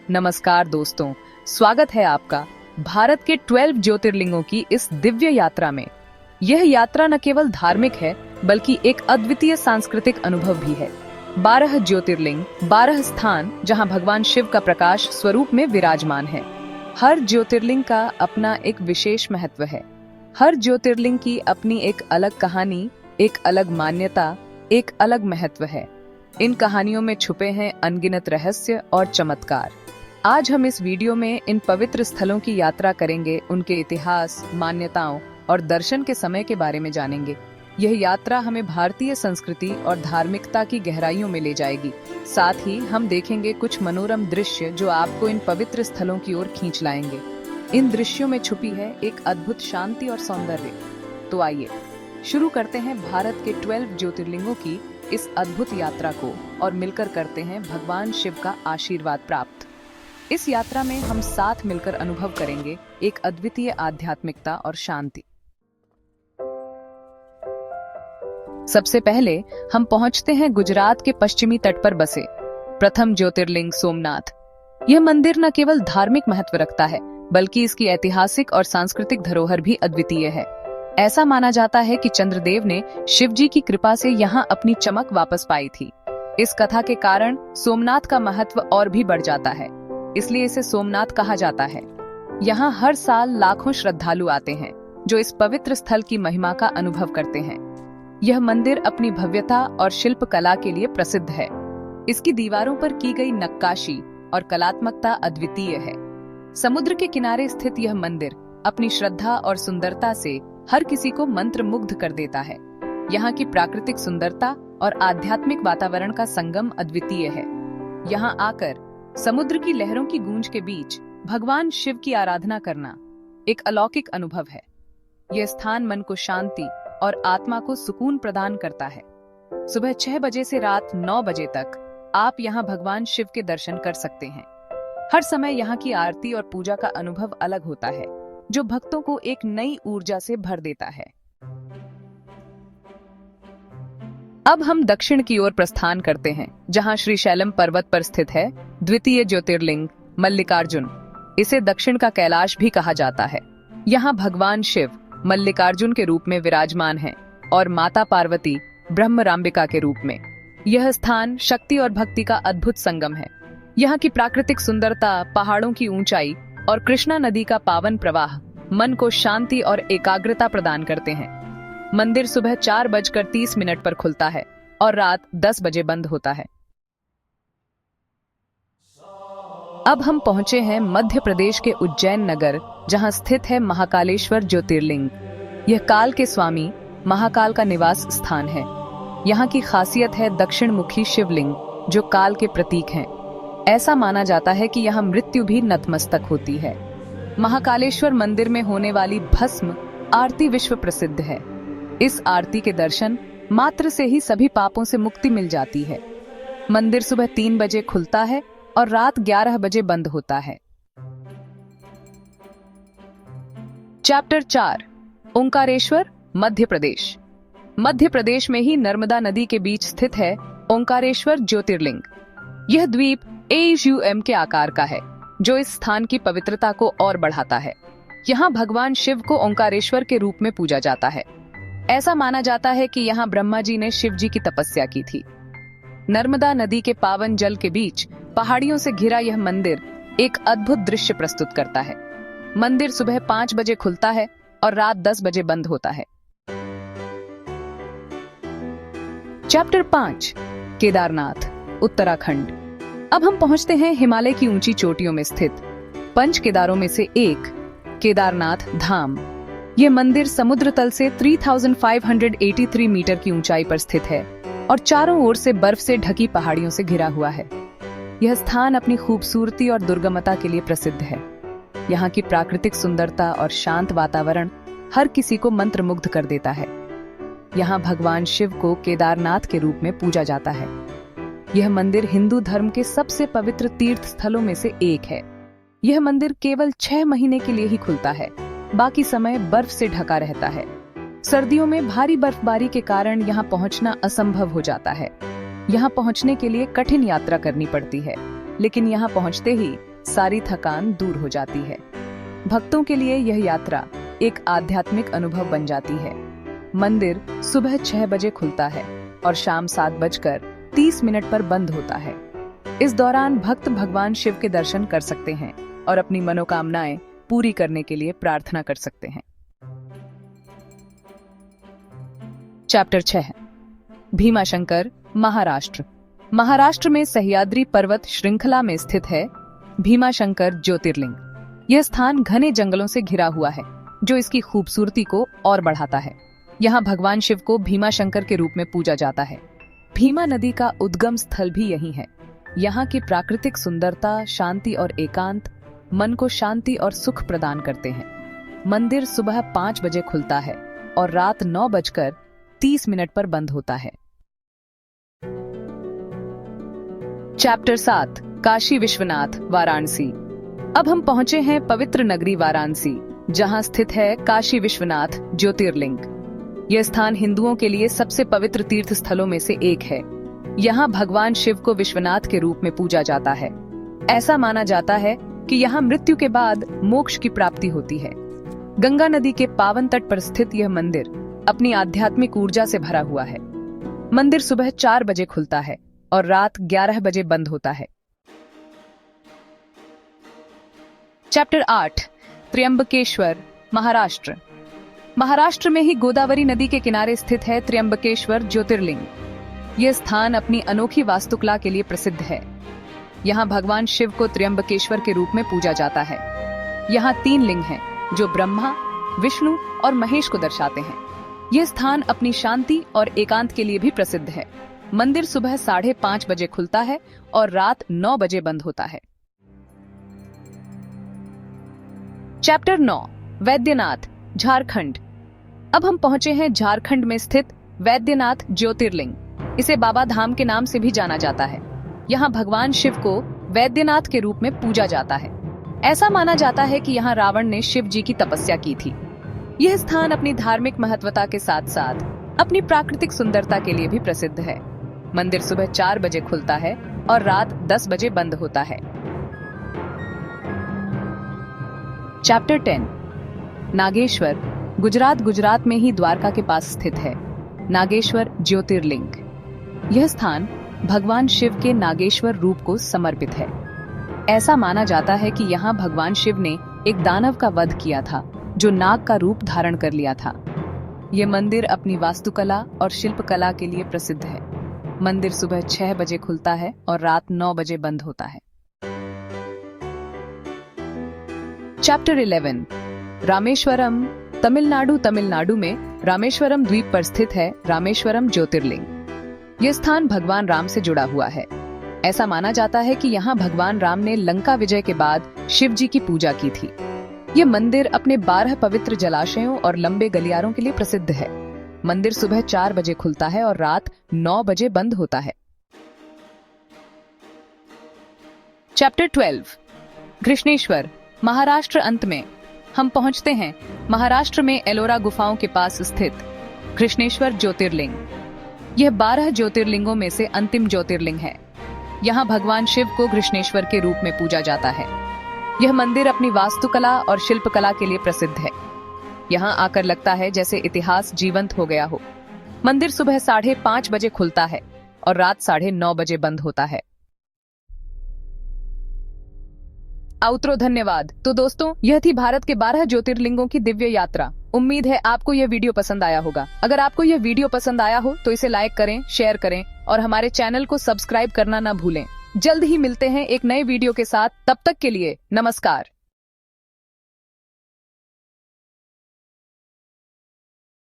नमस्कार दोस्तों, स्वागत है आपका भारत के 12 ज्योतिर्लिंगों की इस दिव्य यात्रा में। यह यात्रा न केवल धार्मिक है बल्कि एक अद्वितीय सांस्कृतिक अनुभव भी है। 12 ज्योतिर्लिंग, 12 स्थान जहां भगवान शिव का प्रकाश स्वरूप में विराजमान है। हर ज्योतिर्लिंग का अपना एक विशेष महत्व है। हर ज्योतिर्लिंग की अपनी एक अलग कहानी, एक अलग मान्यता, एक अलग महत्व है। इन कहानियों में छुपे हैं अनगिनत रहस्य और चमत्कार। आज हम इस वीडियो में इन पवित्र स्थलों की यात्रा करेंगे, उनके इतिहास, मान्यताओं और दर्शन के समय के बारे में जानेंगे। यह यात्रा हमें भारतीय संस्कृति और धार्मिकता की गहराइयों में ले जाएगी। साथ ही हम देखेंगे कुछ मनोरम दृश्य जो आपको इन पवित्र स्थलों की ओर खींच लाएंगे। इन दृश्यों में छुपी है एक अद्भुत शांति और सौंदर्य। तो आइए शुरू करते हैं भारत के 12 ज्योतिर्लिंगों की इस अद्भुत यात्रा को और मिलकर करते हैं भगवान शिव का आशीर्वाद प्राप्त। इस यात्रा में हम साथ मिलकर अनुभव करेंगे एक अद्वितीय आध्यात्मिकता और शांति। सबसे पहले हम पहुंचते हैं गुजरात के पश्चिमी तट पर बसे प्रथम ज्योतिर्लिंग सोमनाथ। यह मंदिर न केवल धार्मिक महत्व रखता है बल्कि इसकी ऐतिहासिक और सांस्कृतिक धरोहर भी अद्वितीय है। ऐसा माना जाता है कि चंद्रदेव ने शिव जी की कृपा से यहाँ अपनी चमक वापस पाई थी। इस कथा के कारण सोमनाथ का महत्व और भी बढ़ जाता है, इसलिए इसे सोमनाथ कहा जाता है। यहाँ हर साल लाखों श्रद्धालु आते हैं जो इस पवित्र स्थल की महिमा का अनुभव करते हैं। यह मंदिर अपनी भव्यता और शिल्प कला के लिए प्रसिद्ध है। इसकी दीवारों पर की गई नक्काशी और कलात्मकता अद्वितीय है। समुद्र के किनारे स्थित यह मंदिर अपनी श्रद्धा और सुंदरता से हर किसी को मंत्रमुग्ध कर देता है। यहाँ की प्राकृतिक सुंदरता और आध्यात्मिक वातावरण का संगम अद्वितीय है। यहाँ आकर समुद्र की लहरों की गूंज के बीच भगवान शिव की आराधना करना एक अलौकिक अनुभव है। यह स्थान मन को शांति और आत्मा को सुकून प्रदान करता है। सुबह 6 बजे से रात 9 बजे तक आप यहाँ भगवान शिव के दर्शन कर सकते हैं। हर समय यहाँ की आरती और पूजा का अनुभव अलग होता है, जो भक्तों को एक नई ऊर्जा से भर देता है। अब हम दक्षिण की ओर प्रस्थान करते हैं, जहां श्रीशैलम पर्वत पर स्थित है द्वितीय ज्योतिर्लिंग मल्लिकार्जुन। इसे दक्षिण का कैलाश भी कहा जाता है। यहाँ भगवान शिव मल्लिकार्जुन के रूप में विराजमान हैं और माता पार्वती ब्रह्मराम्बिका के रूप में। यह स्थान शक्ति और भक्ति का अद्भुत संगम है। यहाँ की प्राकृतिक सुंदरता, पहाड़ों की ऊंचाई और कृष्णा नदी का पावन प्रवाह मन को शांति और एकाग्रता प्रदान करते हैं। मंदिर सुबह 4:30 पर खुलता है और रात 10 बजे बंद होता है। अब हम पहुंचे हैं मध्य प्रदेश के उज्जैन नगर, जहां स्थित है महाकालेश्वर ज्योतिर्लिंग। यह काल के स्वामी महाकाल का निवास स्थान है। यहाँ की खासियत है दक्षिण मुखी शिवलिंग, जो काल के प्रतीक हैं। ऐसा माना जाता है कि यहाँ मृत्यु भी नतमस्तक होती है। महाकालेश्वर मंदिर में होने वाली भस्म आरती विश्व प्रसिद्ध है। इस आरती के दर्शन मात्र से ही सभी पापों से मुक्ति मिल जाती है। मंदिर सुबह 3 बजे खुलता है और रात 11 बजे बंद होता है। चैप्टर 4 ओंकारेश्वर मध्य प्रदेश। मध्य प्रदेश में ही नर्मदा नदी के बीच स्थित है ओंकारेश्वर ज्योतिर्लिंग। यह द्वीप AUM के आकार का है, जो इस स्थान की पवित्रता को और बढ़ाता है। यहाँ भगवान शिव को ओंकारेश्वर के रूप में पूजा जाता है। ऐसा माना जाता है कि यहाँ ब्रह्मा जी ने शिव जी की तपस्या की थी। नर्मदा नदी के पावन जल के बीच पहाड़ियों से घिरा यह मंदिर एक अद्भुत दृश्य प्रस्तुत करता है। मंदिर सुबह 5 बजे खुलता है और रात 10 बजे बंद होता है। चैप्टर 5 केदारनाथ उत्तराखंड। अब हम पहुंचते हैं हिमालय की ऊंची चोटियों में स्थित पंच केदारों में से एक केदारनाथ धाम। यह मंदिर समुद्र तल से 3583 मीटर की ऊंचाई पर स्थित है और चारों ओर से बर्फ से ढकी पहाड़ियों से घिरा हुआ है। यह स्थान अपनी खूबसूरती और दुर्गमता के लिए प्रसिद्ध है। यहाँ की प्राकृतिक सुंदरता और शांत वातावरण हर किसी को मंत्रमुग्ध कर देता है। यहाँ भगवान शिव को केदारनाथ के रूप में पूजा जाता है। यह मंदिर हिंदू धर्म के सबसे पवित्र तीर्थ स्थलों में से एक है। यह मंदिर केवल 6 महीने के लिए ही खुलता है, बाकी समय बर्फ से ढका रहता है। सर्दियों में भारी बर्फबारी के कारण यहाँ पहुँचना असंभव हो जाता है। यहाँ पहुँचने के लिए कठिन यात्रा करनी पड़ती है, लेकिन यहाँ पहुँचते ही सारी थकान दूर हो जाती है। भक्तों के लिए यह यात्रा एक आध्यात्मिक अनुभव बन जाती है। मंदिर सुबह 6 बजे खुलता है और शाम 7:30 पर बंद होता है। इस दौरान भक्त भगवान शिव के दर्शन कर सकते हैं और अपनी मनोकामनाएं पूरी करने के लिए प्रार्थना कर सकते हैं। चैप्टर 6 भीमाशंकर, महाराष्ट्र। महाराष्ट्र में सह्याद्री पर्वत श्रृंखला में स्थित है भीमाशंकर ज्योतिर्लिंग। यह स्थान घने जंगलों से घिरा हुआ है, जो इसकी खूबसूरती को और बढ़ाता है। यहाँ भगवान शिव को भीमाशंकर के रूप में पूजा जाता है। भीमा नदी का उद्गम स्थल भी यही है। यहाँ की प्राकृतिक सुंदरता, शांति और एकांत मन को शांति और सुख प्रदान करते हैं। मंदिर सुबह 5 बजे खुलता है और रात 9:30 पर बंद होता है। चैप्टर 7 काशी विश्वनाथ, वाराणसी। अब हम पहुंचे हैं पवित्र नगरी वाराणसी, जहां स्थित है काशी विश्वनाथ ज्योतिर्लिंग। यह स्थान हिंदुओं के लिए सबसे पवित्र तीर्थ स्थलों में से एक है। यहाँ भगवान शिव को विश्वनाथ के रूप में पूजा जाता है। ऐसा माना जाता है कि यहाँ मृत्यु के बाद मोक्ष की प्राप्ति होती है। गंगा नदी के पावन तट पर स्थित यह मंदिर अपनी आध्यात्मिक ऊर्जा से भरा हुआ है। मंदिर सुबह 4 बजे खुलता है और रात 11 बजे बंद होता है। चैप्टर 8 त्र्यंबकेश्वर, महाराष्ट्र। महाराष्ट्र में ही गोदावरी नदी के किनारे स्थित है त्र्यंबकेश्वर ज्योतिर्लिंग। यह स्थान अपनी अनोखी वास्तुकला के लिए प्रसिद्ध है। यहाँ भगवान शिव को त्र्यंबकेश्वर के रूप में पूजा जाता है। यहाँ 3 लिंग हैं, जो ब्रह्मा, विष्णु और महेश को दर्शाते हैं। यह स्थान अपनी शांति और एकांत के लिए भी प्रसिद्ध है। मंदिर सुबह 5:30 बजे खुलता है और रात 9 बजे बंद होता है। चैप्टर 9 वैद्यनाथ, झारखंड। अब हम पहुंचे हैं झारखंड में स्थित वैद्यनाथ ज्योतिर्लिंग। इसे बाबा धाम के नाम से भी जाना जाता है। यहाँ भगवान शिव को वैद्यनाथ के रूप में पूजा जाता है। ऐसा माना जाता है कि यहाँ रावण ने शिव जी की तपस्या की थी। यह स्थान अपनी धार्मिक महत्वता के साथ साथ अपनी प्राकृतिक सुंदरता के लिए भी प्रसिद्ध है। मंदिर सुबह 4 बजे खुलता है और रात 10 बजे बंद होता है। चैप्टर 10 नागेश्वर, गुजरात। गुजरात में ही द्वारका के पास स्थित है नागेश्वर ज्योतिर्लिंग। यह स्थान भगवान शिव के नागेश्वर रूप को समर्पित है। ऐसा माना जाता है कि यहाँ भगवान शिव ने एक दानव का वध किया था, जो नाग का रूप धारण कर लिया था। यह मंदिर अपनी वास्तुकला और शिल्पकला के लिए प्रसिद्ध है। मंदिर सुबह 6 बजे खुलता है और रात 9 बजे बंद होता है। चैप्टर 11 रामेश्वरम, तमिलनाडु। तमिलनाडु में रामेश्वरम द्वीप पर स्थित है रामेश्वरम ज्योतिर्लिंग। यह स्थान भगवान राम से जुड़ा हुआ है। ऐसा माना जाता है कि यहाँ भगवान राम ने लंका विजय के बाद शिव जी की पूजा की थी। यह मंदिर अपने 12 पवित्र जलाशयों और लंबे गलियारों के लिए प्रसिद्ध है। मंदिर सुबह 4 बजे खुलता है और रात 9 बजे बंद होता है। चैप्टर 12 कृष्णेश्वर, महाराष्ट्र। अंत में हम पहुंचते हैं महाराष्ट्र में एलोरा गुफाओं के पास स्थित कृष्णेश्वर ज्योतिर्लिंग। यह 12 ज्योतिर्लिंगों में से अंतिम ज्योतिर्लिंग है। यहाँ भगवान शिव को कृष्णेश्वर के रूप में पूजा जाता है। यह मंदिर अपनी वास्तुकला और शिल्पकला के लिए प्रसिद्ध है। यहाँ आकर लगता है जैसे इतिहास जीवंत हो गया हो। मंदिर सुबह 5:30 बजे खुलता है और रात 9:30 बजे बंद होता है। आउट्रो, धन्यवाद। तो दोस्तों, यह थी भारत के 12 ज्योतिर्लिंगों की दिव्य यात्रा। उम्मीद है आपको यह वीडियो पसंद आया होगा। अगर आपको यह वीडियो पसंद आया हो तो इसे लाइक करें, शेयर करें और हमारे चैनल को सब्सक्राइब करना न भूलें। जल्द ही मिलते हैं एक नए वीडियो के साथ। तब तक के लिए नमस्कार।